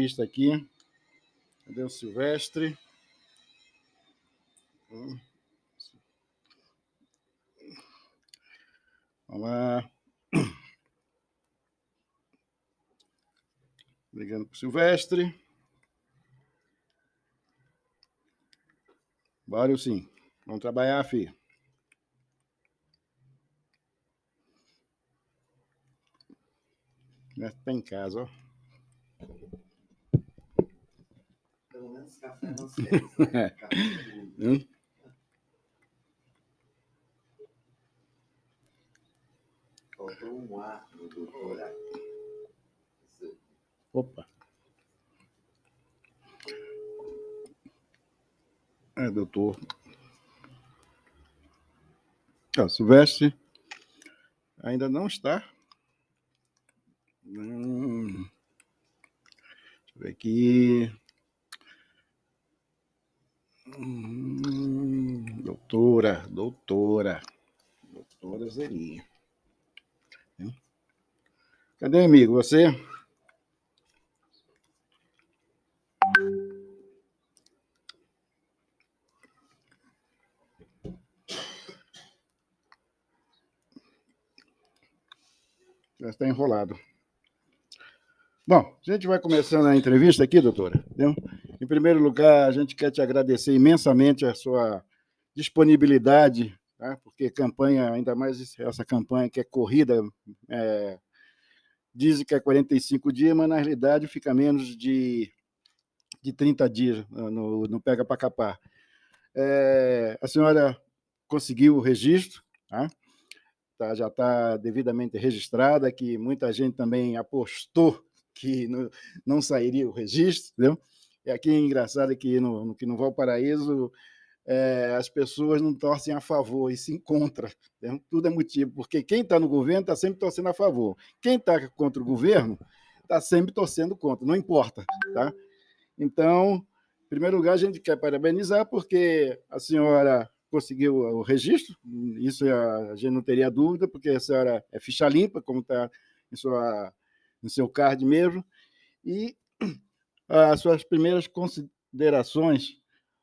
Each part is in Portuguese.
Está aqui. Cadê o Silvestre? Vamos lá. Ligando para o Silvestre. Bora sim. Vamos trabalhar, filho. Está em casa, ó. Pelo menos café não serve, né? Café é Faltou um ar no doutor aqui. Opa. Doutor. Silvestre ainda não está. Deixa eu ver aqui. Doutora Zeli. Cadê, amigo? Você? Já está enrolado. Bom, a gente vai começando a entrevista aqui, doutora. Entendeu? Em primeiro lugar, a gente quer te agradecer imensamente a sua disponibilidade, tá? Porque campanha, ainda mais essa campanha que é corrida, dizem que é 45 dias, mas na realidade fica menos de 30 dias no Pega para Capar. A senhora conseguiu o registro, tá? Já está devidamente registrada, que muita gente também apostou que não sairia o registro, entendeu? E aqui é engraçado que no Valparaíso as pessoas não torcem a favor e se contra. Entendeu? Tudo é motivo, porque quem está no governo está sempre torcendo a favor. Quem está contra o governo está sempre torcendo contra, não importa. Tá? Então, em primeiro lugar, a gente quer parabenizar, porque a senhora conseguiu o registro, isso a gente não teria dúvida, porque a senhora é ficha limpa, como está no seu card mesmo, e as suas primeiras considerações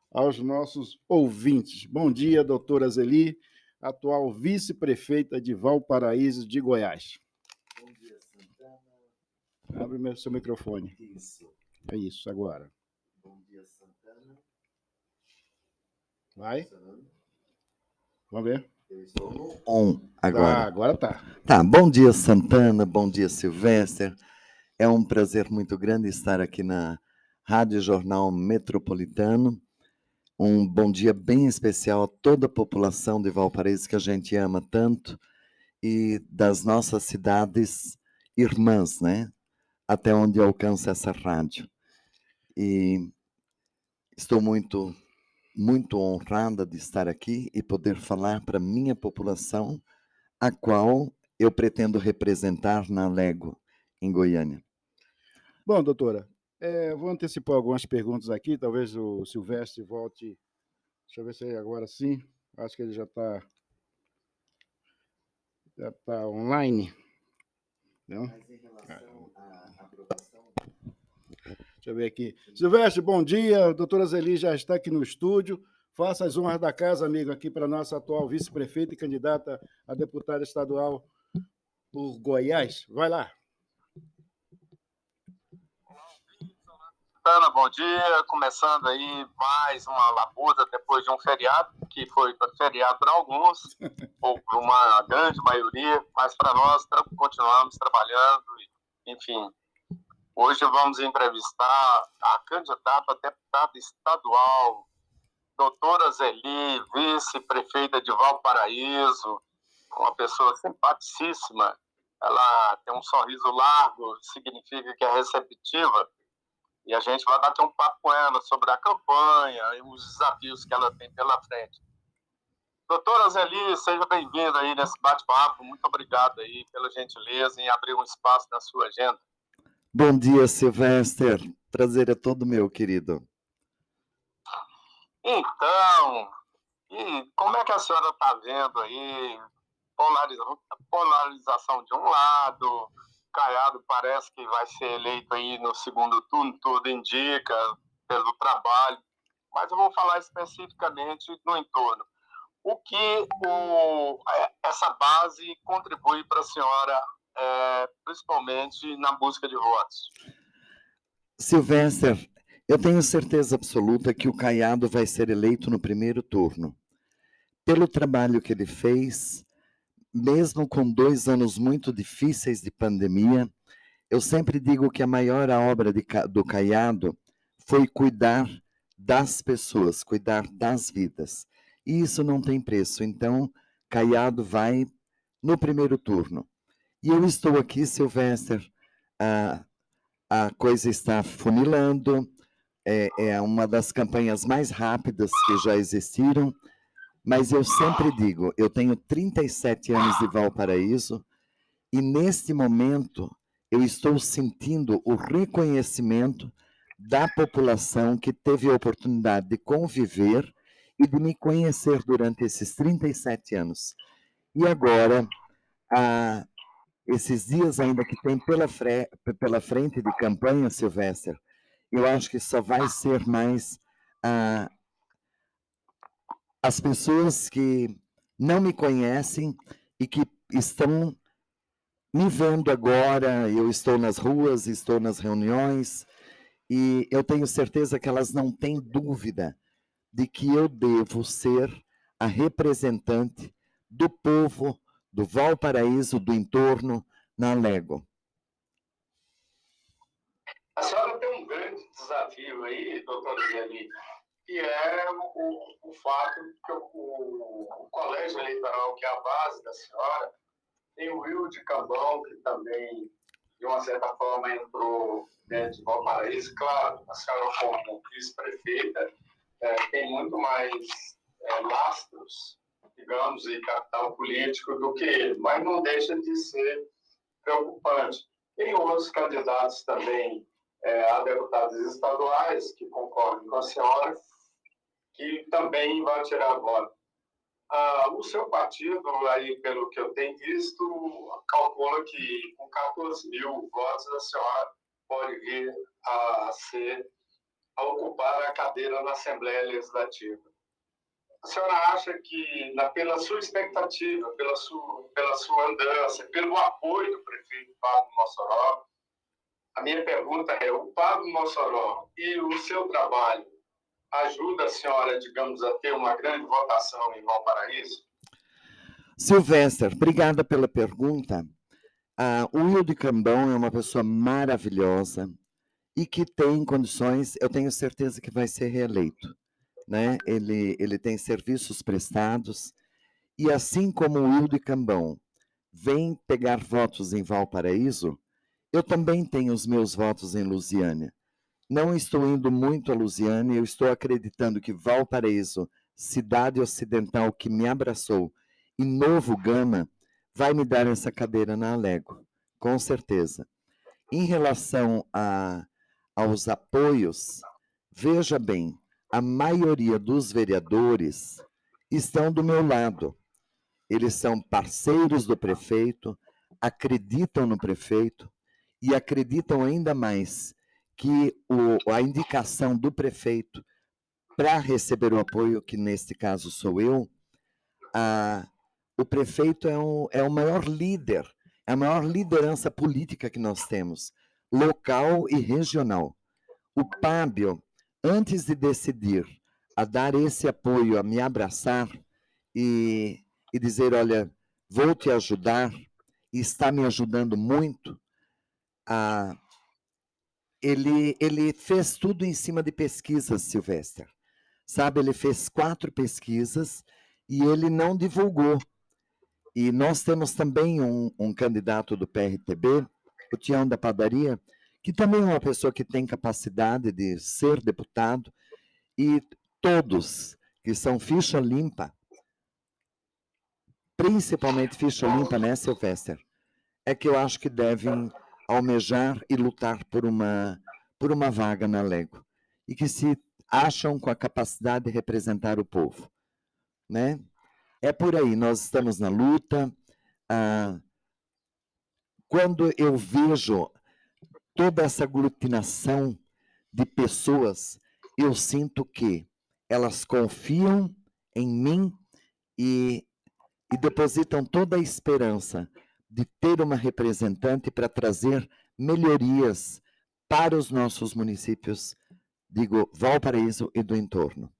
aos nossos ouvintes. Bom dia, doutora Zeli, atual vice-prefeita de Valparaíso de Goiás. Bom dia, Santana. Abre seu microfone. Isso. É isso, agora. Bom dia, Santana. Vai. Vamos ver. Eu estou no on agora. Agora tá. Tá, bom dia, Santana. Bom dia, Silvestre. É um prazer muito grande estar aqui na Rádio Jornal Metropolitano. Um bom dia bem especial a toda a população de Valparaíso que a gente ama tanto e das nossas cidades irmãs, né? Até onde alcança essa rádio. E estou muito honrada de estar aqui e poder falar para a minha população, a qual eu pretendo representar na Lego, em Goiânia. Bom, doutora, vou antecipar algumas perguntas aqui, talvez o Silvestre volte. Deixa eu ver se agora sim. Acho que ele já está online. Não? Mas em relação à aprovação... Deixa eu ver aqui. Silvestre, bom dia. A doutora Zeli já está aqui no estúdio. Faça as honras da casa, amigo, aqui para a nossa atual vice-prefeita e candidata a deputada estadual por Goiás. Vai lá. Ana, bom dia. Começando aí mais uma labuta depois de um feriado, que foi feriado para alguns, ou para uma grande maioria, mas para nós continuamos trabalhando. Enfim, hoje vamos entrevistar a candidata a deputada estadual, doutora Zeli, vice-prefeita de Valparaíso, uma pessoa simpaticíssima. Ela tem um sorriso largo, significa que é receptiva. E a gente vai bater um papo com ela sobre a campanha e os desafios que ela tem pela frente. Doutora Zeli, seja bem-vinda aí nesse bate-papo. Muito obrigado aí pela gentileza em abrir um espaço na sua agenda. Bom dia, Silvestre. Prazer é todo meu, querido. Então, e como é que a senhora está vendo aí polarização de um lado, Caiado parece que vai ser eleito aí no segundo turno, tudo indica, pelo trabalho, mas eu vou falar especificamente no entorno. O que essa base contribui para a senhora, principalmente na busca de votos? Silvestre, eu tenho certeza absoluta que o Caiado vai ser eleito no primeiro turno. Pelo trabalho que ele fez, mesmo com 2 anos muito difíceis de pandemia, eu sempre digo que a maior obra do Caiado foi cuidar das pessoas, cuidar das vidas. E isso não tem preço. Então, Caiado vai no primeiro turno. E eu estou aqui, Silvestre, a coisa está funilando, é uma das campanhas mais rápidas que já existiram, mas eu sempre digo, eu tenho 37 anos de Valparaíso, e neste momento eu estou sentindo o reconhecimento da população que teve a oportunidade de conviver e de me conhecer durante esses 37 anos. E agora, esses dias ainda que tem pela frente de campanha, Silvestre, eu acho que só vai ser mais as pessoas que não me conhecem e que estão me vendo agora. Eu estou nas ruas, estou nas reuniões, e eu tenho certeza que elas não têm dúvida de que eu devo ser a representante do povo do Valparaíso, do entorno, na Alego. A senhora tem um grande desafio aí, doutor Zeli, que é o fato que o colégio eleitoral, que é a base da senhora, tem o Wilde Cambão, que também, de uma certa forma, entrou dentro de Valparaíso. Claro, a senhora, como vice-prefeita, tem muito mais lastros, digamos, e capital político do que ele, mas não deixa de ser preocupante. Tem outros candidatos também a deputados estaduais que concorrem com a senhora, que também vai tirar voto. O seu partido, aí, pelo que eu tenho visto, calcula que com 14 mil votos a senhora pode vir a ocupar a cadeira na Assembleia Legislativa. A senhora acha que, pela sua expectativa, pela sua andança, pelo apoio do prefeito Pablo Mossoró, a minha pergunta é: o Pablo Mossoró e o seu trabalho ajuda a senhora, digamos, a ter uma grande votação em Valparaíso? Silvestre, obrigada pela pergunta. O Wilde Cambão é uma pessoa maravilhosa e que tem condições, eu tenho certeza que vai ser reeleito, né? Ele tem serviços prestados, e assim como o Wilde Cambão vem pegar votos em Valparaíso, eu também tenho os meus votos em Lusiânia. Não estou indo muito a Lusiânia, eu estou acreditando que Valparaíso, cidade ocidental que me abraçou, e Novo Gama, vai me dar essa cadeira na Alego, com certeza. Em relação aos apoios, veja bem, a maioria dos vereadores estão do meu lado. Eles são parceiros do prefeito, acreditam no prefeito e acreditam ainda mais que a indicação do prefeito para receber o apoio, que neste caso sou eu, o prefeito é o maior líder, é a maior liderança política que nós temos, local e regional. O Pábio, antes de decidir a dar esse apoio, a me abraçar e dizer, olha, vou te ajudar, e está me ajudando muito, ele fez tudo em cima de pesquisas, Silvestre. Sabe, ele fez 4 pesquisas e ele não divulgou. E nós temos também um candidato do PRTB, o Tião da Padaria, que também é uma pessoa que tem capacidade de ser deputado, e todos que são ficha limpa, principalmente ficha limpa, né, Silvestre? É que eu acho que devem almejar e lutar por uma vaga na Alego, e que se acham com a capacidade de representar o povo, né? É por aí, nós estamos na luta. quando eu vejo toda essa aglutinação de pessoas, eu sinto que elas confiam em mim e depositam toda a esperança de ter uma representante para trazer melhorias para os nossos municípios, digo, Valparaíso e do entorno.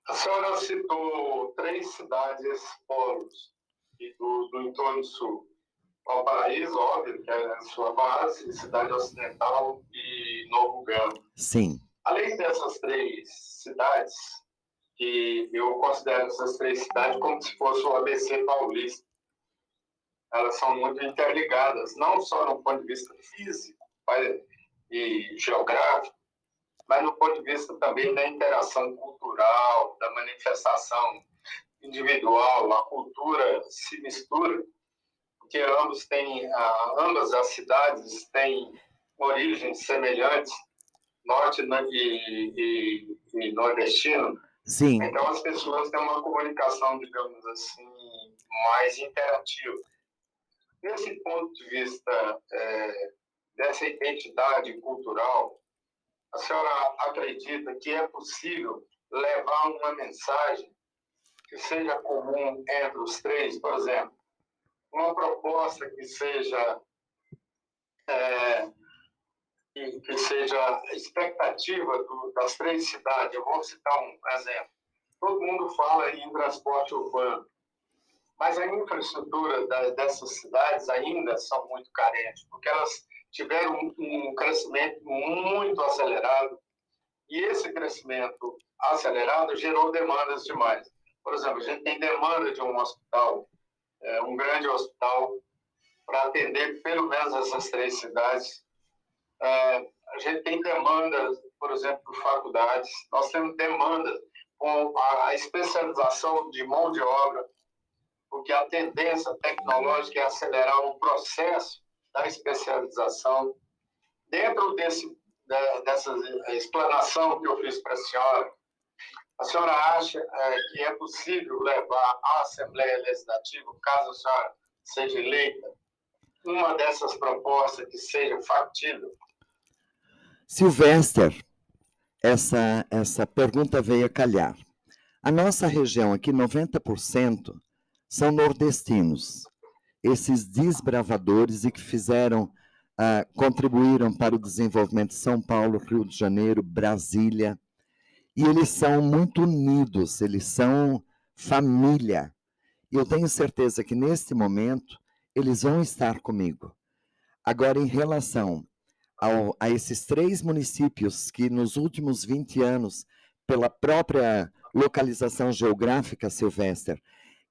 A senhora citou 3 cidades polos do entorno sul. Valparaíso, óbvio, que é a sua base, Cidade Ocidental e Novo Gama. Sim. Além dessas 3 cidades, que eu considero essas 3 cidades como se fosse o ABC paulista, elas são muito interligadas, não só no ponto de vista físico e geográfico, mas no ponto de vista também da interação cultural, da manifestação individual, a cultura se mistura, porque ambas as cidades têm origens semelhantes, norte e nordestino. Sim. Então as pessoas têm uma comunicação, digamos assim, mais interativa. Desse ponto de vista dessa identidade cultural, a senhora acredita que é possível levar uma mensagem que seja comum entre os 3, por exemplo, uma proposta que seja expectativa das 3 cidades? Eu vou citar um exemplo. Todo mundo fala em transporte urbano, mas a infraestrutura dessas cidades ainda são muito carentes, porque elas tiveram um crescimento muito acelerado, e esse crescimento acelerado gerou demandas demais. Por exemplo, a gente tem demanda de um hospital, um grande hospital, para atender pelo menos essas 3 cidades. A gente tem demanda, por exemplo, por faculdades. Nós temos demanda com a especialização de mão de obra, porque a tendência tecnológica é acelerar o processo da especialização. Dentro dessa explanação que eu fiz para a senhora acha que é possível levar à Assembleia Legislativa, caso a senhora seja eleita, uma dessas propostas que seja factível? Silvester, essa pergunta veio a calhar. A nossa região aqui, 90% são nordestinos. Esses desbravadores e que contribuíram para o desenvolvimento de São Paulo, Rio de Janeiro, Brasília. E eles são muito unidos, eles são família. E eu tenho certeza que, neste momento, eles vão estar comigo. Agora, em relação a esses 3 municípios que, nos últimos 20 anos, pela própria localização geográfica, Silvester,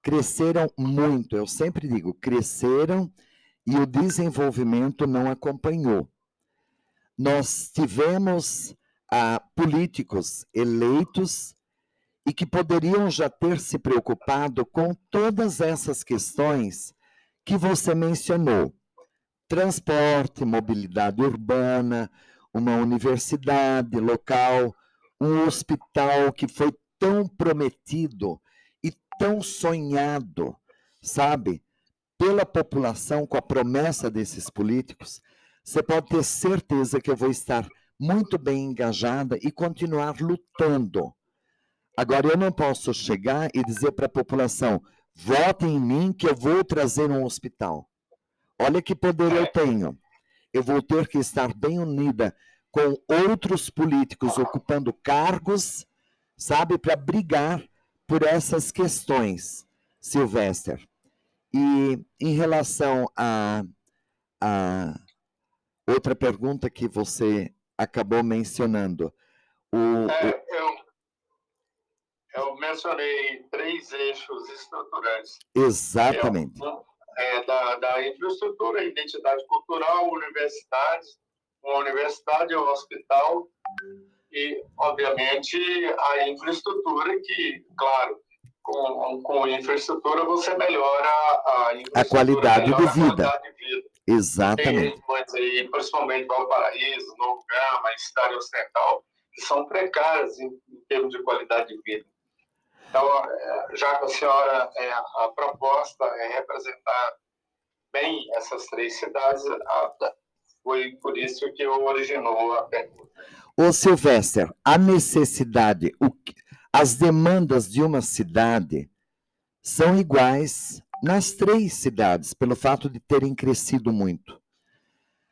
cresceram muito. Eu sempre digo, cresceram e o desenvolvimento não acompanhou. Nós tivemos políticos eleitos e que poderiam já ter se preocupado com todas essas questões que você mencionou. Transporte, mobilidade urbana, uma universidade local, um hospital que foi tão prometido e tão sonhado, sabe, pela população com a promessa desses políticos. Você pode ter certeza que eu vou estar muito bem engajada e continuar lutando. Agora, eu não posso chegar e dizer para a população, votem em mim que eu vou trazer um hospital. Olha que poder eu tenho. Eu vou ter que estar bem unida com outros políticos ocupando cargos, sabe, para brigar por essas questões, Silvester. E em relação a outra pergunta que você acabou mencionando, eu mencionei 3 eixos estruturantes. Exatamente. Da infraestrutura, identidade cultural, uma universidade, um hospital e, obviamente, a infraestrutura que, claro, com infraestrutura você melhora a qualidade de vida. Exatamente. Tem regiões aí, principalmente Valparaíso, Novo Gama e Cidade Ocidental, que são precárias em termos de qualidade de vida. Então, já que a senhora, a proposta é representar bem essas 3 cidades. Foi por isso que originou a pergunta. Ô, Silvestre, a necessidade, as demandas de uma cidade são iguais nas 3 cidades, pelo fato de terem crescido muito.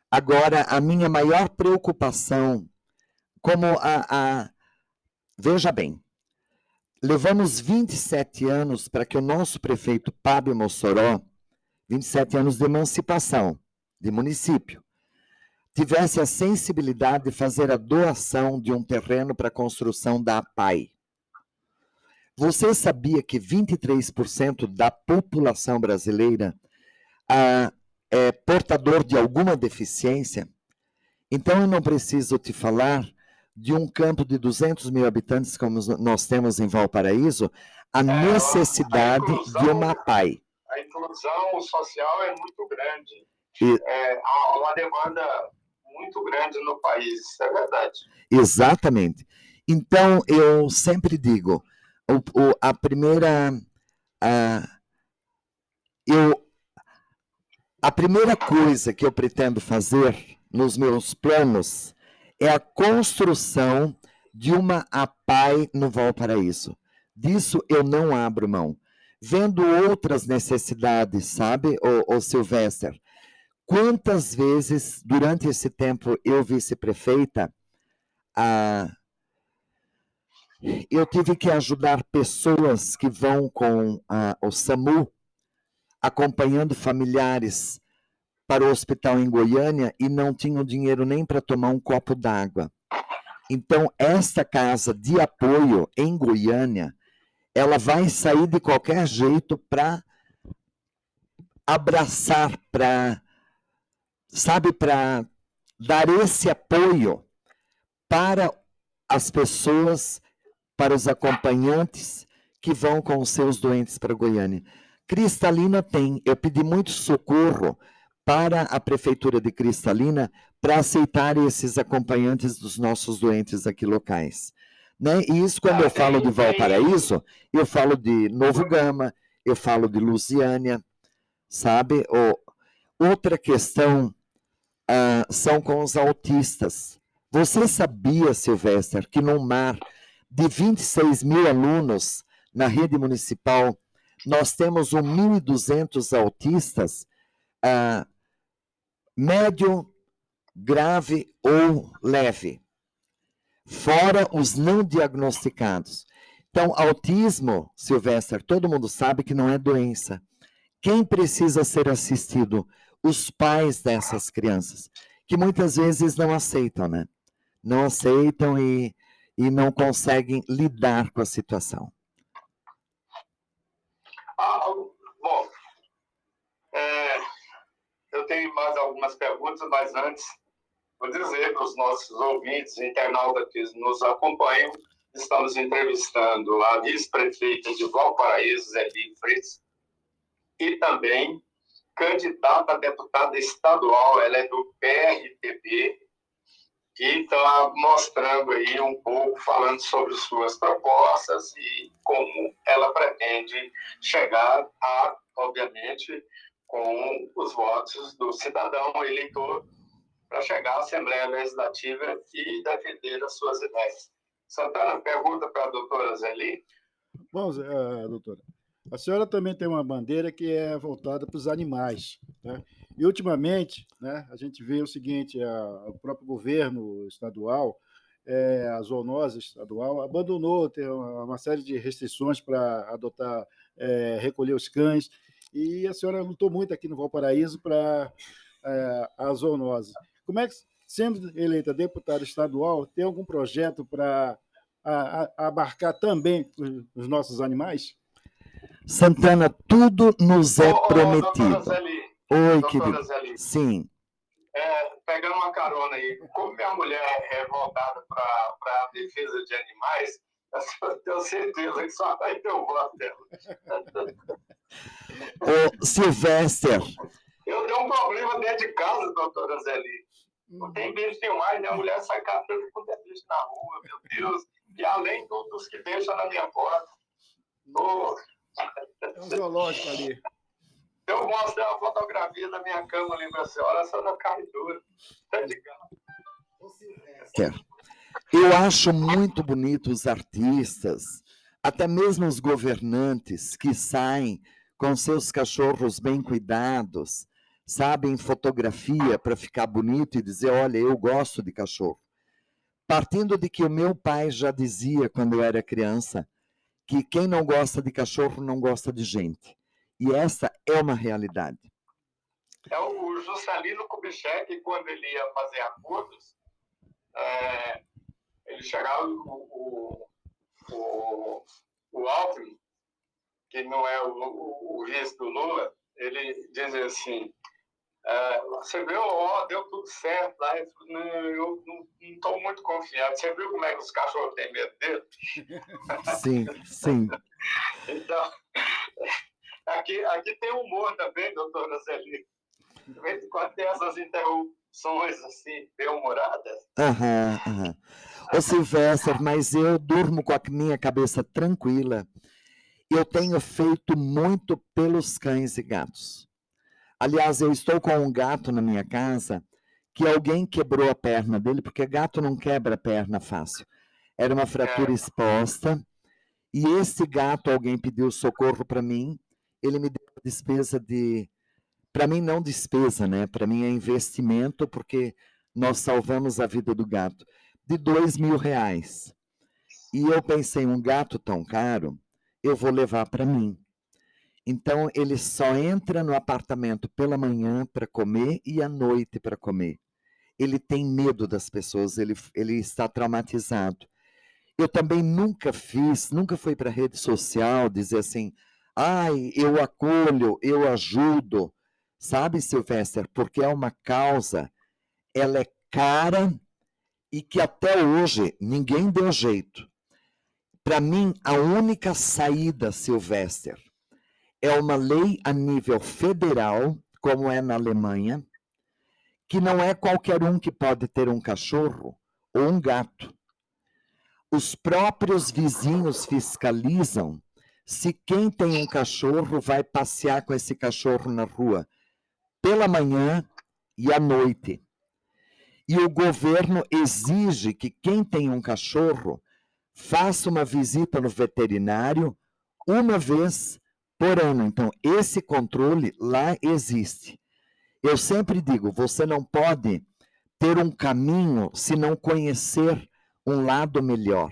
Agora, a minha maior preocupação, veja bem, levamos 27 anos para que o nosso prefeito Pablo Mossoró, 27 anos de emancipação, de município, tivesse a sensibilidade de fazer a doação de um terreno para a construção da APAI. Você sabia que 23% da população brasileira é portador de alguma deficiência? Então, eu não preciso te falar de um campo de 200 mil habitantes, como nós temos em Valparaíso, a necessidade de uma APAI. A inclusão social é muito grande. Há uma demanda muito grande no país, isso é verdade. Exatamente. Então, eu sempre digo, a primeira coisa que eu pretendo fazer nos meus planos é a construção de uma APAI no Valparaíso. Disso eu não abro mão. Vendo outras necessidades, sabe, ô Silvestre? Quantas vezes, durante esse tempo, eu vice-prefeita, eu tive que ajudar pessoas que vão com o SAMU, acompanhando familiares para o hospital em Goiânia e não tinham dinheiro nem para tomar um copo d'água. Então, esta casa de apoio em Goiânia, ela vai sair de qualquer jeito para abraçar, para dar esse apoio para as pessoas, para os acompanhantes que vão com os seus doentes para Goiânia. Cristalina tem, eu pedi muito socorro para a Prefeitura de Cristalina para aceitar esses acompanhantes dos nossos doentes aqui locais. Né? E isso, quando eu falo de Valparaíso, eu falo de Novo Gama, eu falo de Lusiânia, sabe? Outra questão são com os autistas. Você sabia, Silvestre, que no mar de 26 mil alunos na rede municipal, nós temos 1.200 autistas, médio, grave ou leve, fora os não diagnosticados. Então, autismo, Silvestre, todo mundo sabe que não é doença. Quem precisa ser assistido? Os pais dessas crianças, que muitas vezes não aceitam, né? Não aceitam e não conseguem lidar com a situação. Bom, eu tenho mais algumas perguntas, mas antes, vou dizer para os nossos ouvintes, internautas que nos acompanham, estamos entrevistando a vice-prefeita de Valparaíso, Zeli Fritz, e também candidata a deputada estadual, ela é do PRTB, e está mostrando aí um pouco, falando sobre suas propostas e como ela pretende chegar obviamente, com os votos do cidadão eleitor para chegar à Assembleia Legislativa e defender as suas ideias. Santana, pergunta para a doutora Zeli. Bom, doutora, a senhora também tem uma bandeira que é voltada para os animais, né? E, ultimamente, né, a gente vê o seguinte, o próprio governo estadual, a zoonose estadual, abandonou, tem uma série de restrições para adotar, recolher os cães, e a senhora lutou muito aqui no Valparaíso para a zoonose. Como é que, sendo eleita deputada estadual, tem algum projeto para abarcar também os nossos animais? Santana, tudo nos é prometido. Doutora Zeli. Oi, querido. Zeli. Sim. Pegando uma carona aí, como minha mulher é voltada para a defesa de animais, eu tenho certeza que só vai ter o voto dela. Ô, Silvestre. Eu tenho um problema dentro de casa, doutora Zeli. Não tem bicho demais, minha mulher sai catando com bicho na rua, meu Deus. E além dos que deixam na minha porta. É um zoológico ali. Eu mostrei uma fotografia da minha cama ali para a senhora, só não cai duro. Tá de gato. Eu acho muito bonito os artistas, até mesmo os governantes que saem com seus cachorros bem cuidados, sabem fotografia para ficar bonito e dizer, olha, eu gosto de cachorro. Partindo de que o meu pai já dizia quando eu era criança, que quem não gosta de cachorro não gosta de gente. E essa é uma realidade. É o Juscelino Kubitschek, quando ele ia fazer acordos, ele chegava o Alckmin, que não é o vice do Lula, ele dizia assim, você viu, deu tudo certo lá, eu não estou muito confiante, você viu como é que os cachorros têm medo dele? Sim, sim. Então, aqui tem humor também, doutora Zeli. De vez em quando tem essas interrupções assim, bem-humoradas. Ô Silvestre, mas eu durmo com a minha cabeça tranquila. Eu tenho feito muito pelos cães e gatos. Aliás, eu estou com um gato na minha casa que alguém quebrou a perna dele, porque gato não quebra a perna fácil. Era uma fratura exposta, e esse gato, alguém pediu socorro para mim, ele me deu a despesa de... Para mim, não despesa, né? Para mim é investimento, porque nós salvamos a vida do gato, de R$2.000. E eu pensei, um gato tão caro, eu vou levar para mim. Então, ele só entra no apartamento pela manhã para comer e à noite para comer. Ele tem medo das pessoas, ele está traumatizado. Eu também nunca fui para a rede social dizer assim, ai, eu acolho, eu ajudo. Sabe, Silvestre, porque é uma causa, ela é cara e que até hoje ninguém deu jeito. Para mim, a única saída, Silvestre, é uma lei a nível federal, como é na Alemanha, que não é qualquer um que pode ter um cachorro ou um gato. Os próprios vizinhos fiscalizam se quem tem um cachorro vai passear com esse cachorro na rua pela manhã e à noite. E o governo exige que quem tem um cachorro faça uma visita no veterinário uma vez por ano. Então, esse controle lá existe. Eu sempre digo, você não pode ter um caminho se não conhecer um lado melhor.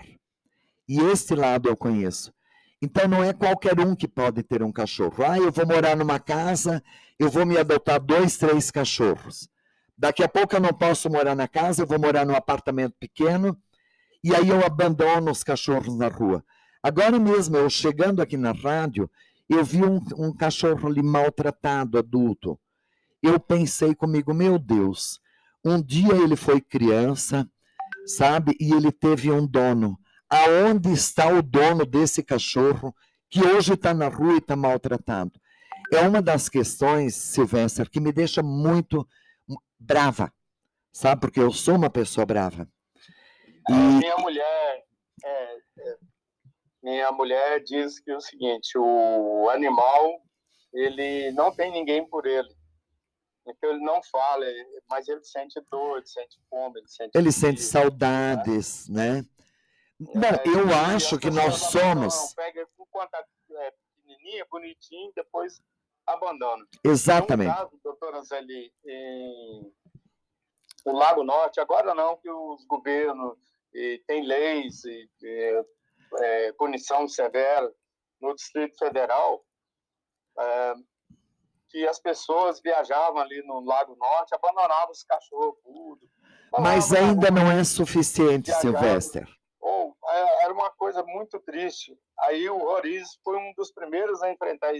E esse lado eu conheço. Então, não é qualquer um que pode ter um cachorro. Eu vou morar numa casa, eu vou me adotar 2, 3 cachorros. Daqui a pouco eu não posso morar na casa, eu vou morar num apartamento pequeno, e aí eu abandono os cachorros na rua. Agora mesmo, eu chegando aqui na rádio, eu vi um cachorro ali maltratado, adulto. Eu pensei comigo, meu Deus, um dia ele foi criança, sabe? E ele teve um dono. Aonde está o dono desse cachorro que hoje está na rua e está maltratado? É uma das questões, Silvestre, que me deixa muito brava, sabe? Porque eu sou uma pessoa brava. Minha mulher diz que é o seguinte, o animal, ele não tem ninguém por ele. Então ele não fala, mas ele sente dor, ele sente fome, ele sente saudades, né? Bom, eu acho que nós somos... Pega enquanto é pequenininha, bonitinho, depois abandona. Exatamente. No caso, doutora Zeli, no Lago Norte, agora não, que os governos têm leis, punição severa no Distrito Federal, que as pessoas viajavam ali no Lago Norte, abandonavam os cachorros, tudo. Mas ainda não é suficiente, Silvestre. Era uma coisa muito triste. Aí o Roriz foi um dos primeiros a enfrentar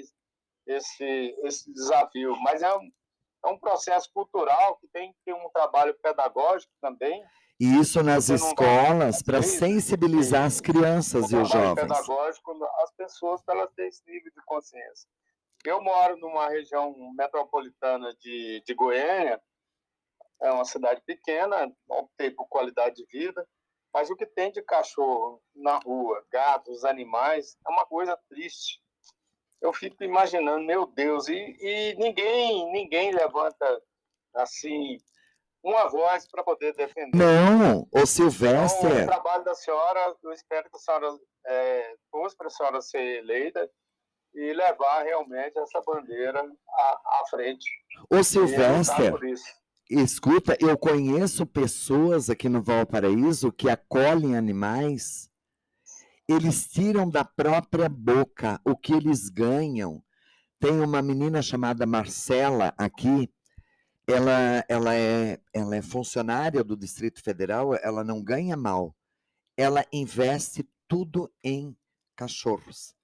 esse desafio. Mas é um processo cultural que tem que ter um trabalho pedagógico também. E isso nas escolas, para sensibilizar as crianças e os jovens. Pedagógico, as pessoas, para elas terem esse nível de consciência. Eu moro numa região metropolitana de Goiânia, é uma cidade pequena, optei por qualidade de vida, mas o que tem de cachorro na rua, gatos, animais, é uma coisa triste. eu fico imaginando, meu Deus, e ninguém levanta assim uma voz para poder defender. Não, o Então, o Silvestre, trabalho da senhora, eu espero que a senhora fosse para a senhora ser eleita e levar realmente essa bandeira à frente o e lutar Silvestre, por isso. escuta, eu conheço pessoas aqui no Valparaíso que acolhem animais, eles tiram da própria boca o que eles ganham. Tem uma menina chamada Marcela aqui, ela é funcionária do Distrito Federal, ela não ganha mal, ela investe tudo em cachorros.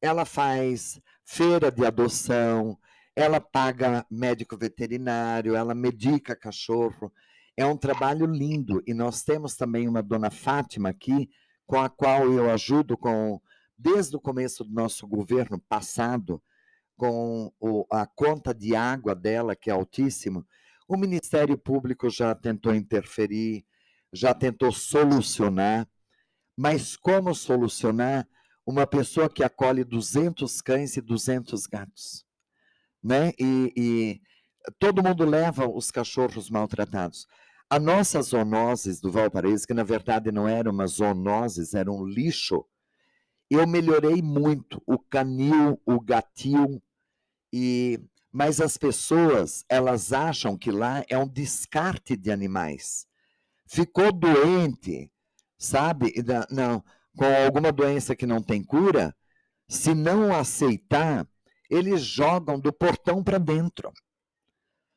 Ela faz feira de adoção, ela paga médico veterinário, ela medica cachorro. É um trabalho lindo. E nós temos também uma dona Fátima aqui, com a qual eu ajudo desde o começo do nosso governo passado, com a conta de água dela, que é altíssimo. O Ministério Público já tentou interferir, já tentou solucionar, mas como solucionar uma pessoa que acolhe 200 cães e 200 gatos, né? E todo mundo leva os cachorros maltratados. A nossa zoonoses do Valparaíso, que na verdade não era uma zoonoses, era um lixo, eu melhorei muito o canil, o gatil, mas as pessoas, elas acham que lá é um descarte de animais. Ficou doente, sabe? Não, com alguma doença que não tem cura, se não aceitar, eles jogam do portão para dentro.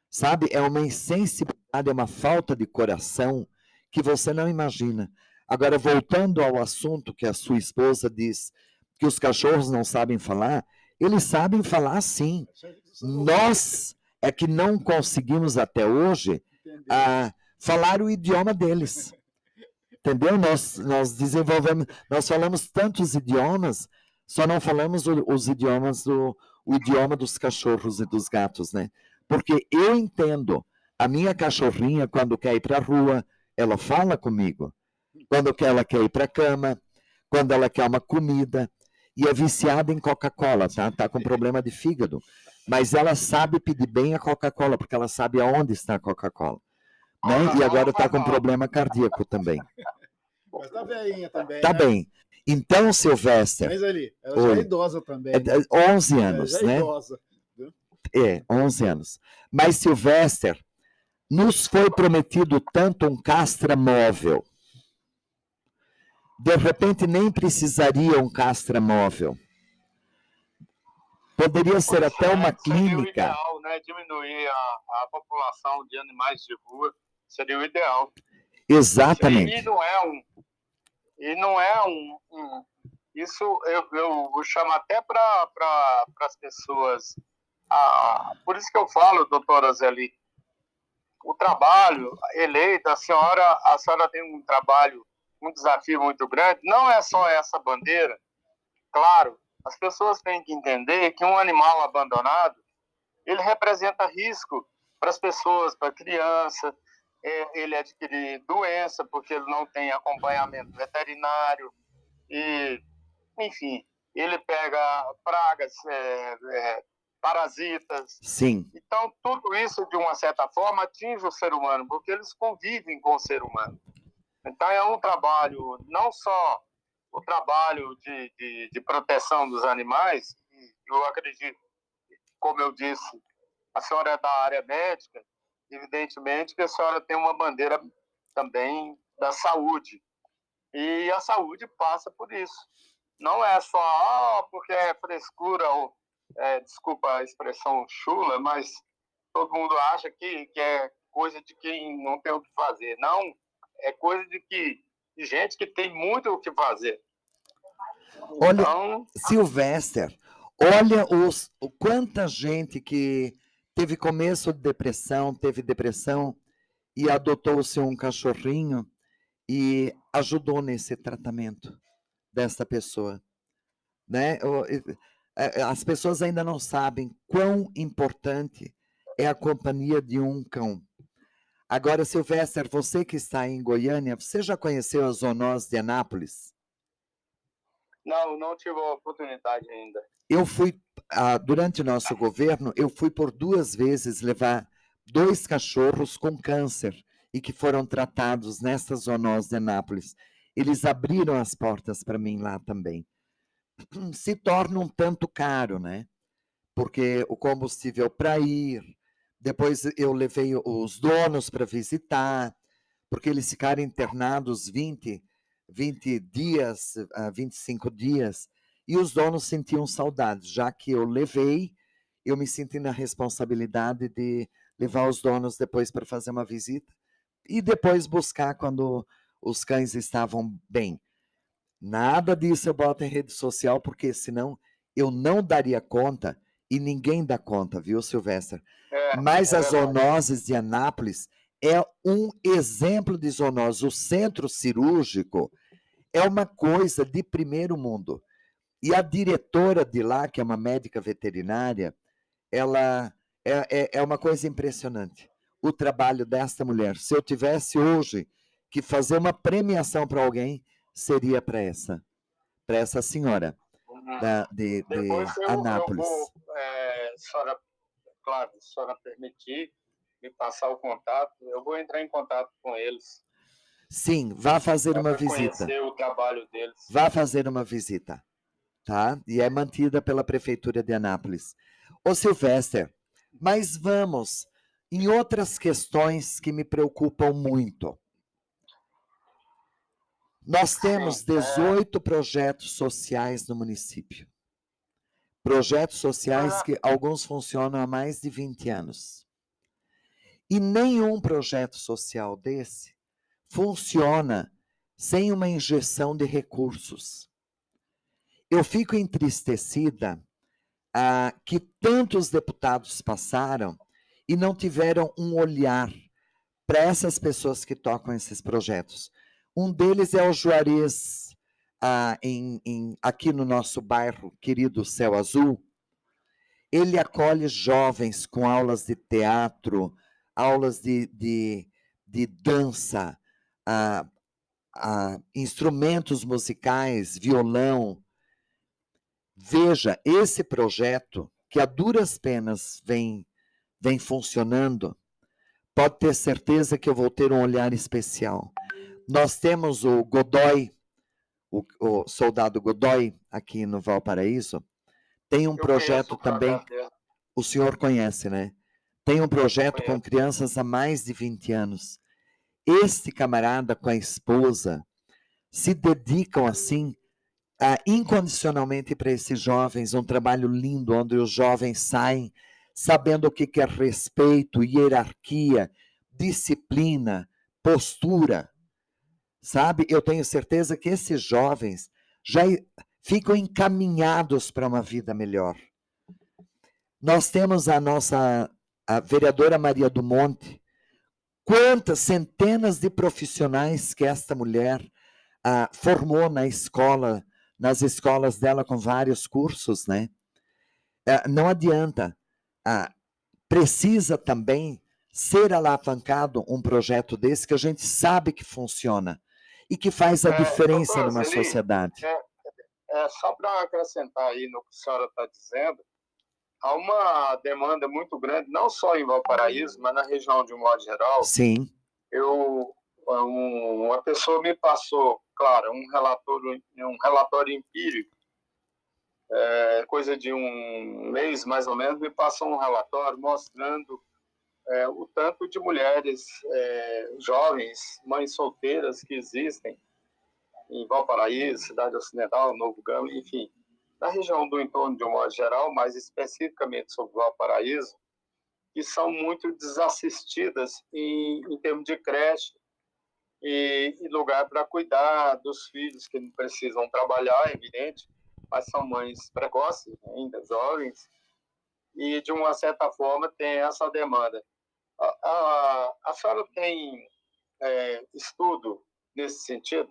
Sabe? É uma insensibilidade, é uma falta de coração que você não imagina. Agora, voltando ao assunto que a sua esposa diz que os cachorros não sabem falar, eles sabem falar sim. Nós é que não conseguimos até hoje falar o idioma deles. Entendeu? Nós desenvolvemos, nós falamos tantos idiomas, só não falamos os idiomas o idioma dos cachorros e dos gatos, né? Porque eu entendo, a minha cachorrinha, quando quer ir para a rua, ela fala comigo. Quando ela quer ir para a cama, quando ela quer uma comida, e é viciada em Coca-Cola, tá? Tá com problema de fígado. Mas ela sabe pedir bem a Coca-Cola, porque ela sabe aonde está a Coca-Cola. Né? E agora está com problema cardíaco também. Mas tá velhinha também, Tá né? bem. Então, Silvestre... Mas ali, ela já é idosa também. Né? 11 anos, já é né? Idosa. 11 anos. Mas, Silvestre, nos foi prometido tanto um castramóvel. De repente, nem precisaria um castramóvel. Poderia ser até uma clínica. Seria o ideal, né? Diminuir a população de animais de rua seria o ideal. Exatamente. E não é isso eu chamo até para as pessoas. Por isso que eu falo, doutora Zeli, o trabalho eleito, a senhora tem um trabalho, um desafio muito grande, não é só essa bandeira. Claro, as pessoas têm que entender que um animal abandonado, ele representa risco para as pessoas, para a criança, ele adquire doença porque ele não tem acompanhamento veterinário, e, enfim, ele pega pragas, parasitas. Sim. Então, tudo isso, de uma certa forma, atinge o ser humano, porque eles convivem com o ser humano. Então, é um trabalho, não só o trabalho de proteção dos animais, eu acredito, como eu disse, a senhora é da área médica, evidentemente que a senhora tem uma bandeira também da saúde. E a saúde passa por isso. Não é só porque é frescura, ou, desculpa a expressão chula, mas todo mundo acha que é coisa de quem não tem o que fazer. Não, é coisa de gente que tem muito o que fazer. Olha, então, Silvestre, olha quanta gente que teve começo de depressão, teve depressão e adotou-se um cachorrinho e ajudou nesse tratamento dessa pessoa, né? As pessoas ainda não sabem quão importante é a companhia de um cão. Agora, Silvestre, você que está em Goiânia, você já conheceu a zoonose de Anápolis? Não tive a oportunidade ainda. Eu fui, durante o nosso governo, eu fui por 2 vezes levar 2 cachorros com câncer e que foram tratados nesta zoonose de Anápolis. Eles abriram as portas para mim lá também. Se torna um tanto caro, né? Porque o combustível para ir, depois eu levei os donos para visitar, porque eles ficaram internados 20 dias, 25 dias, e os donos sentiam saudades, já que eu levei, eu me senti na responsabilidade de levar os donos depois para fazer uma visita e depois buscar quando os cães estavam bem. Nada disso eu boto em rede social, porque senão eu não daria conta, e ninguém dá conta, viu, Silvestre? Mas as zoonoses de Anápolis é um exemplo de zoonose. O centro cirúrgico é uma coisa de primeiro mundo. E a diretora de lá, que é uma médica veterinária, ela é uma coisa impressionante. O trabalho desta mulher. Se eu tivesse hoje que fazer uma premiação para alguém, seria para essa senhora de Depois Anápolis. eu vou, senhora, claro, se a senhora permitir me passar o contato, eu vou entrar em contato com eles. Sim, vá fazer uma visita. Conhecer o trabalho deles. Vá fazer uma visita, tá? E é mantida pela Prefeitura de Anápolis. Ô Silvestre, mas vamos em outras questões que me preocupam muito. Nós temos 18 projetos sociais no município. Projetos sociais que alguns funcionam há mais de 20 anos. E nenhum projeto social desse funciona sem uma injeção de recursos. Eu fico entristecida que tantos deputados passaram e não tiveram um olhar para essas pessoas que tocam esses projetos. Um deles é o Juarez, aqui no nosso bairro querido Céu Azul. Ele acolhe jovens com aulas de teatro, aulas de dança, instrumentos musicais, violão. Veja, esse projeto, que a duras penas vem funcionando, pode ter certeza que eu vou ter um olhar especial. Nós temos o Godoy, o soldado Godoy, aqui no Valparaíso, tem um projeto também, o senhor conhece, né? Tem um projeto com crianças há mais de 20 anos. Este camarada com a esposa se dedicam assim incondicionalmente para esses jovens, um trabalho lindo, onde os jovens saem sabendo o que é respeito, hierarquia, disciplina, postura. Sabe, eu tenho certeza que esses jovens já ficam encaminhados para uma vida melhor. Nós temos a vereadora Maria do Monte, quantas centenas de profissionais que esta mulher formou nas escolas dela com vários cursos, né? Não adianta, precisa também ser alavancado um projeto desse que a gente sabe que funciona e que faz a diferença numa sociedade. Só para acrescentar aí no que a senhora está dizendo, há uma demanda muito grande, não só em Valparaíso, mas na região de um modo geral. Sim. Uma pessoa me passou, claro, um relatório empírico, coisa de um mês mais ou menos, me passou um relatório mostrando o tanto de mulheres jovens, mães solteiras que existem em Valparaíso, Cidade Ocidental, Novo Gama, enfim, na região do entorno de um modo geral, mais especificamente sobre Valparaíso, que são muito desassistidas em termos de creche e lugar para cuidar dos filhos que não precisam trabalhar, é evidente, mas são mães precoces, ainda jovens, e de uma certa forma tem essa demanda. A senhora tem estudo nesse sentido?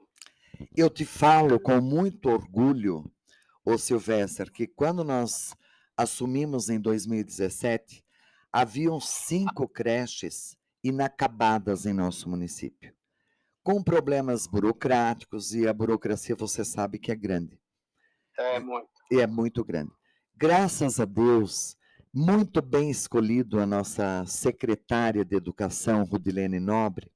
Eu te falo com muito orgulho, ô Silvestre, que quando nós assumimos em 2017, haviam 5 creches inacabadas em nosso município, com problemas burocráticos, e a burocracia você sabe que é grande. É muito. E é muito grande. Graças a Deus, muito bem escolhido a nossa secretária de Educação, Rudilene Nobre.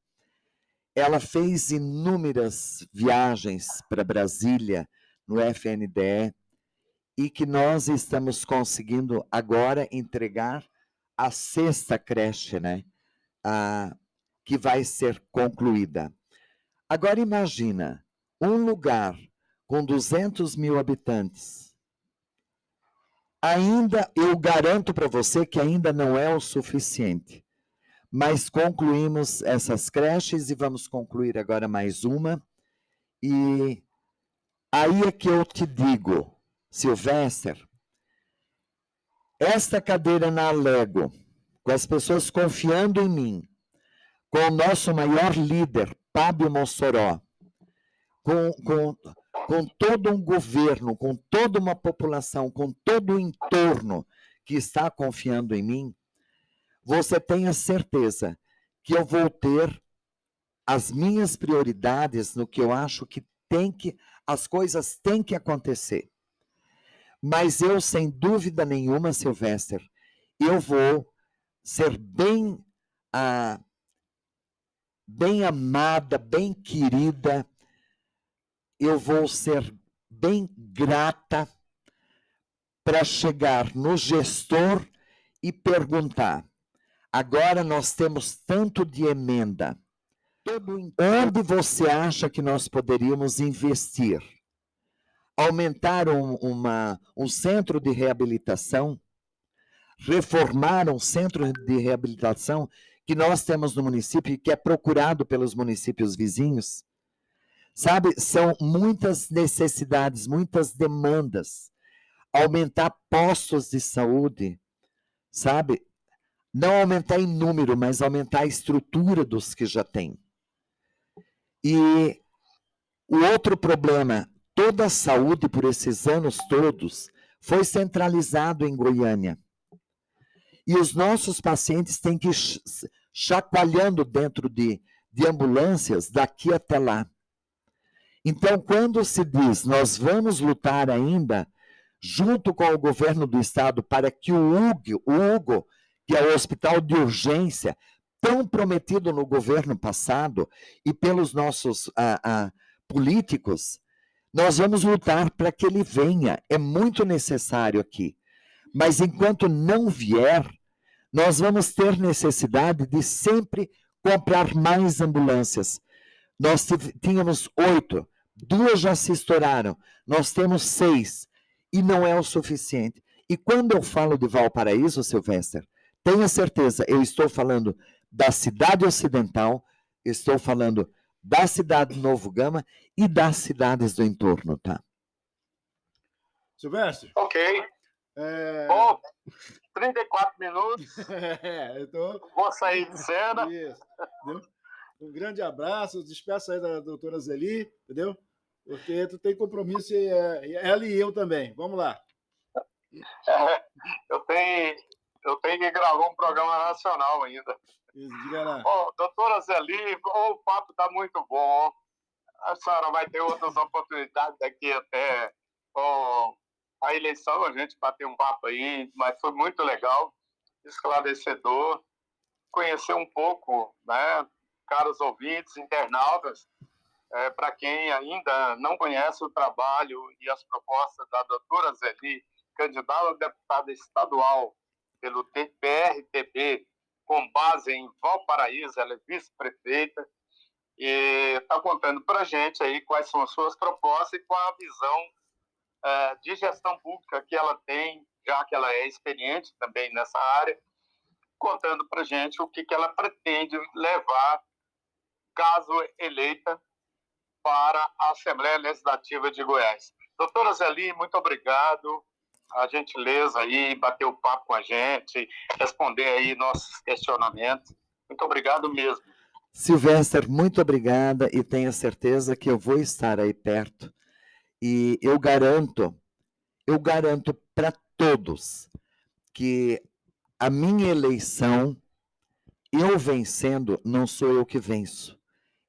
Ela fez inúmeras viagens para Brasília, no FNDE, e que nós estamos conseguindo agora entregar a 6ª creche, né? Que vai ser concluída. Agora imagina, um lugar com 200 mil habitantes, ainda, eu garanto para você que ainda não é o suficiente, mas concluímos essas creches e vamos concluir agora mais uma, e aí é que eu te digo, Silvestre, esta cadeira na Alego, com as pessoas confiando em mim, com o nosso maior líder, Fábio Mossoró, com todo um governo, com toda uma população, com todo o entorno que está confiando em mim, você tenha certeza que eu vou ter as minhas prioridades no que eu acho que as coisas têm que acontecer. Mas eu, sem dúvida nenhuma, Silvestre, eu vou ser bem amada, bem querida, eu vou ser bem grata para chegar no gestor e perguntar, agora nós temos tanto de emenda, onde você acha que nós poderíamos investir? Aumentar um centro de reabilitação, reformar um centro de reabilitação que nós temos no município e que é procurado pelos municípios vizinhos. Sabe, são muitas necessidades, muitas demandas. Aumentar postos de saúde, sabe? Não aumentar em número, mas aumentar a estrutura dos que já tem. E o outro problema, toda a saúde por esses anos todos foi centralizado em Goiânia. E os nossos pacientes têm que ir chacoalhando dentro de ambulâncias daqui até lá. Então, quando se diz, nós vamos lutar ainda, junto com o governo do estado, para que o Hugo, que é o hospital de urgência, tão prometido no governo passado, e pelos nossos políticos, nós vamos lutar para que ele venha. É muito necessário aqui. Mas enquanto não vier, nós vamos ter necessidade de sempre comprar mais ambulâncias. Nós tínhamos 8, 2 já se estouraram, nós temos 6, e não é o suficiente. E quando eu falo de Valparaíso, Silvestre, tenha certeza, eu estou falando da cidade ocidental, estou falando da cidade de Novo Gama e das cidades do entorno, tá? Silvestre? Ok. Bom, 34 minutos. Vou sair de cena. Isso. Um grande abraço, despeço aí da doutora Zeli, entendeu? Porque tu tem compromisso, ela e eu também. Vamos lá. Eu tenho que gravar um programa nacional ainda. Diga lá. Doutora Zeli, o papo está muito bom. A senhora vai ter outras oportunidades daqui até a eleição, a gente bater um papo aí, mas foi muito legal, esclarecedor, conhecer um pouco, né, caros ouvintes, internautas, para quem ainda não conhece o trabalho e as propostas da doutora Zeli, candidata a deputada estadual pelo PRTB, com base em Valparaíso, ela é vice-prefeita, e está contando para a gente aí quais são as suas propostas e qual a visão de gestão pública que ela tem, já que ela é experiente também nessa área, contando para a gente o que ela pretende levar, caso eleita, para a Assembleia Legislativa de Goiás. Doutora Zeli, muito obrigado. A gentileza aí, bater o papo com a gente, responder aí nossos questionamentos. Muito obrigado mesmo. Silvestre, muito obrigada e tenha certeza que eu vou estar aí perto. E eu garanto para todos que a minha eleição, eu vencendo, não sou eu que venço.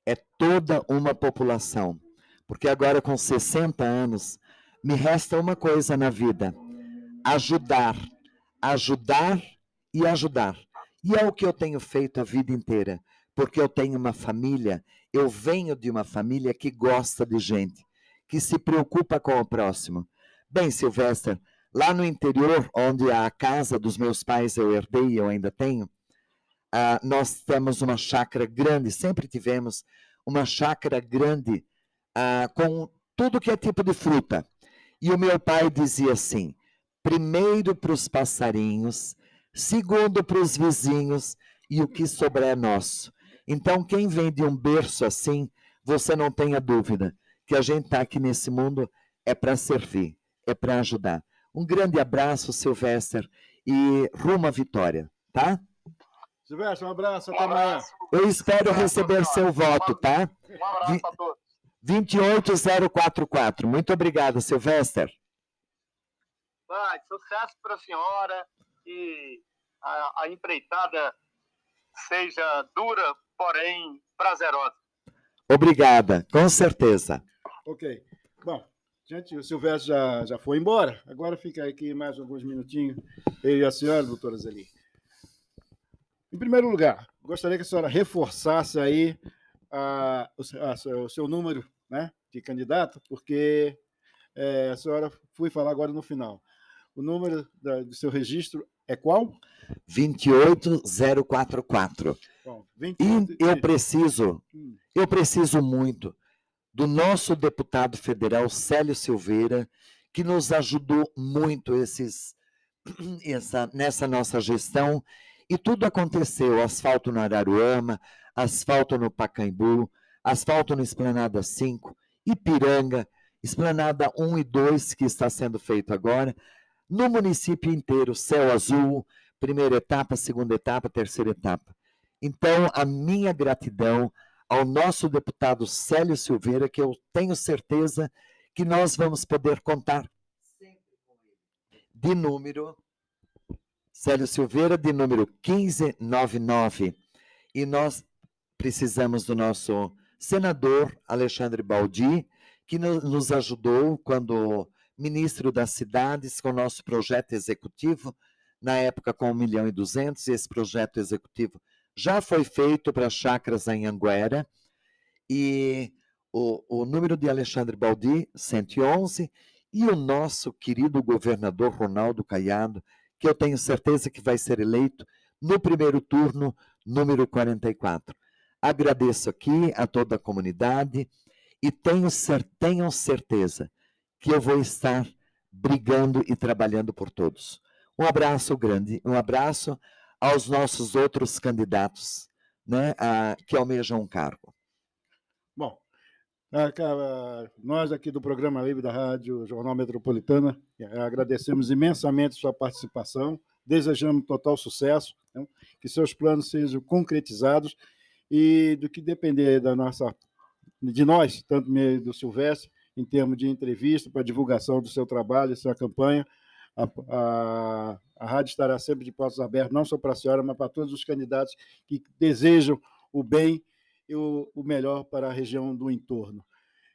É toda uma população. Porque agora com 60 anos, me resta uma coisa na vida: ajudar, ajudar e ajudar. E é o que eu tenho feito a vida inteira, porque eu tenho uma família, eu venho de uma família que gosta de gente, que se preocupa com o próximo. Bem, Silvestre, lá no interior, onde a casa dos meus pais eu herdei e eu ainda tenho, nós temos uma chácara grande, sempre tivemos uma chácara grande com tudo que é tipo de fruta. E o meu pai dizia assim: primeiro para os passarinhos, segundo para os vizinhos, e o que sobrar é nosso. Então, quem vem de um berço assim, você não tenha dúvida que a gente está aqui nesse mundo é para servir, é para ajudar. Um grande abraço, Silvestre, e rumo à vitória, tá? Silvestre, um abraço, até amanhã. Eu espero receber seu voto, tá? Um abraço a todos. 28044. Muito obrigado, Silvestre. Vai, sucesso para a senhora e a empreitada seja dura, porém prazerosa. Obrigada, com certeza. Ok. Bom, gente, o Silvestre já foi embora. Agora fica aqui mais alguns minutinhos. Eu e a senhora, doutora Zeli. Em primeiro lugar, gostaria que a senhora reforçasse aí o seu número, né, de candidato, porque a senhora foi falar agora no final. O número do seu registro é qual? 28044. Bom, E eu preciso muito do nosso deputado federal Célio Silveira, que nos ajudou muito nessa nossa gestão, e tudo aconteceu: asfalto no Araruama, asfalto no Pacaembu, asfalto no Esplanada 5, Ipiranga, Esplanada 1 e 2, que está sendo feito agora, no município inteiro, céu azul, primeira etapa, segunda etapa, terceira etapa. Então, a minha gratidão ao nosso deputado Célio Silveira, que eu tenho certeza que nós vamos poder contar sempre com ele. De número, Célio Silveira, de número 1599. E nós precisamos do nosso senador Alexandre Baldi, que nos ajudou quando ministro das cidades, com o nosso projeto executivo, na época com 1.200.000, e esse projeto executivo já foi feito para chácaras em Anguera, e o número de Alexandre Baldi, 111, e o nosso querido governador Ronaldo Caiado, que eu tenho certeza que vai ser eleito no primeiro turno, número 44. Agradeço aqui a toda a comunidade e tenham certeza que eu vou estar brigando e trabalhando por todos. Um abraço grande, um abraço aos nossos outros candidatos, né, que almejam um cargo. Bom, nós aqui do Programa Livre da Rádio Jornal Metropolitana agradecemos imensamente sua participação, desejamos total sucesso, né, que seus planos sejam concretizados e do que depender de nós, tanto do Silvestre, em termos de entrevista para divulgação do seu trabalho, da sua campanha, a rádio estará sempre de portas abertas, não só para a senhora, mas para todos os candidatos que desejam o bem e o melhor para a região do entorno.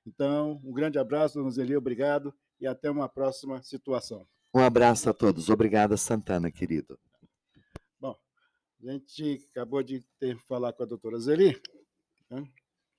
Então, um grande abraço, dona Zeli, obrigado e até uma próxima situação. Um abraço a todos. Obrigado, Santana, querido. Bom, a gente acabou de falar com a doutora Zeli, né?